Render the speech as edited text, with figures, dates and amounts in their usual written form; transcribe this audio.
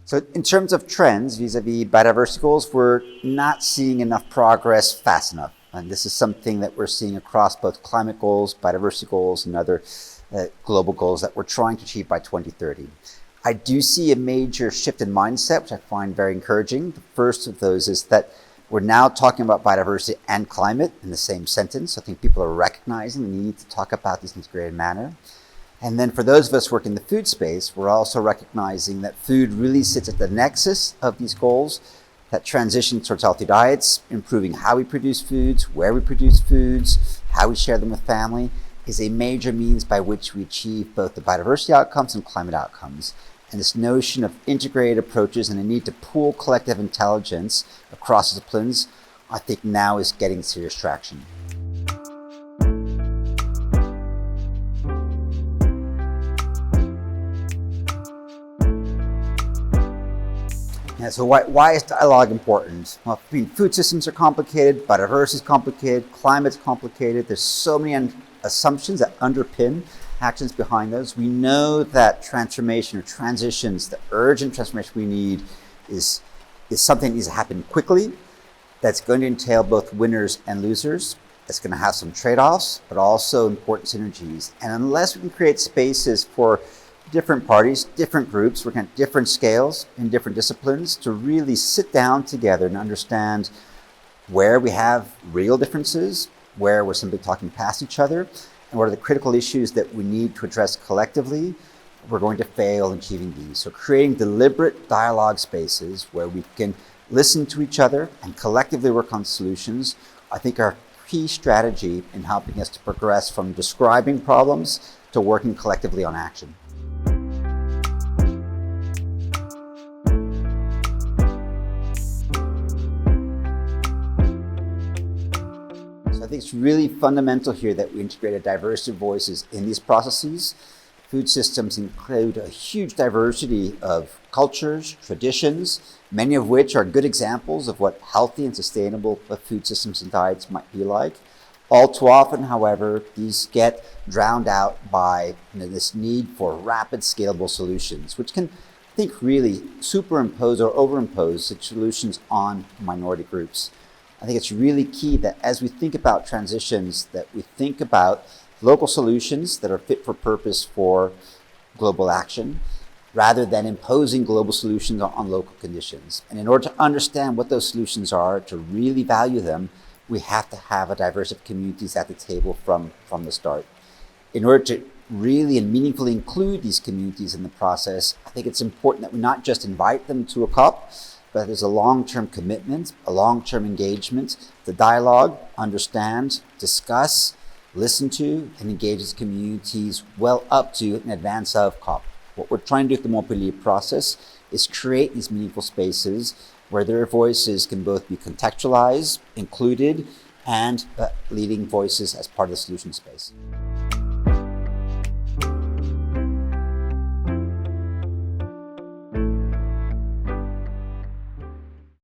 So in terms of trends vis-a-vis biodiversity goals, we're not seeing enough progress fast enough. And this is something that we're seeing across both climate goals, biodiversity goals, and other global goals that we're trying to achieve by 2030. I do see a major shift in mindset, which I find very encouraging. The first of those is that we're now talking about biodiversity and climate in the same sentence. I think people are recognizing the need to talk about this in an integrated manner. And then for those of us working in the food space, we're also recognizing that food really sits at the nexus of these goals, that transition towards healthy diets, improving how we produce foods, where we produce foods, how we share them with family, is a major means by which we achieve both the biodiversity outcomes and climate outcomes. And this notion of integrated approaches and a need to pool collective intelligence across disciplines, I think now is getting serious traction. Yeah, so why is dialogue important? Well, food systems are complicated, biodiversity is complicated, climate's complicated. There's so many assumptions that underpin actions behind those. We know that transformation or transitions, the urgent transformation we need is something that needs to happen quickly, that's going to entail both winners and losers. It's going to have some trade-offs, but also important synergies. And unless we can create spaces for different parties, different groups, working at different scales in different disciplines to really sit down together and understand where we have real differences, where we're simply talking past each other, and what are the critical issues that we need to address collectively, we're going to fail in achieving these. So creating deliberate dialogue spaces where we can listen to each other and collectively work on solutions, I think are key strategy in helping us to progress from describing problems to working collectively on action. I think it's really fundamental here that we integrate a diversity of voices in these processes. Food systems include a huge diversity of cultures, traditions, many of which are good examples of what healthy and sustainable food systems and diets might be like. All too often, however, these get drowned out by this need for rapid, scalable solutions, which can, I think, really superimpose or overimpose such solutions on minority groups. I think it's really key that as we think about transitions, that we think about local solutions that are fit for purpose for global action, rather than imposing global solutions on local conditions. And in order to understand what those solutions are, to really value them, we have to have a diversity of communities at the table from the start. In order to really and meaningfully include these communities in the process, I think it's important that we not just invite them to a COP, but there's a long-term commitment, a long-term engagement, to dialogue, understand, discuss, listen to, and engage these communities well up to in advance of COP. What we're trying to do with the Montpellier Process is create these meaningful spaces where their voices can both be contextualized, included, and leading voices as part of the solution space.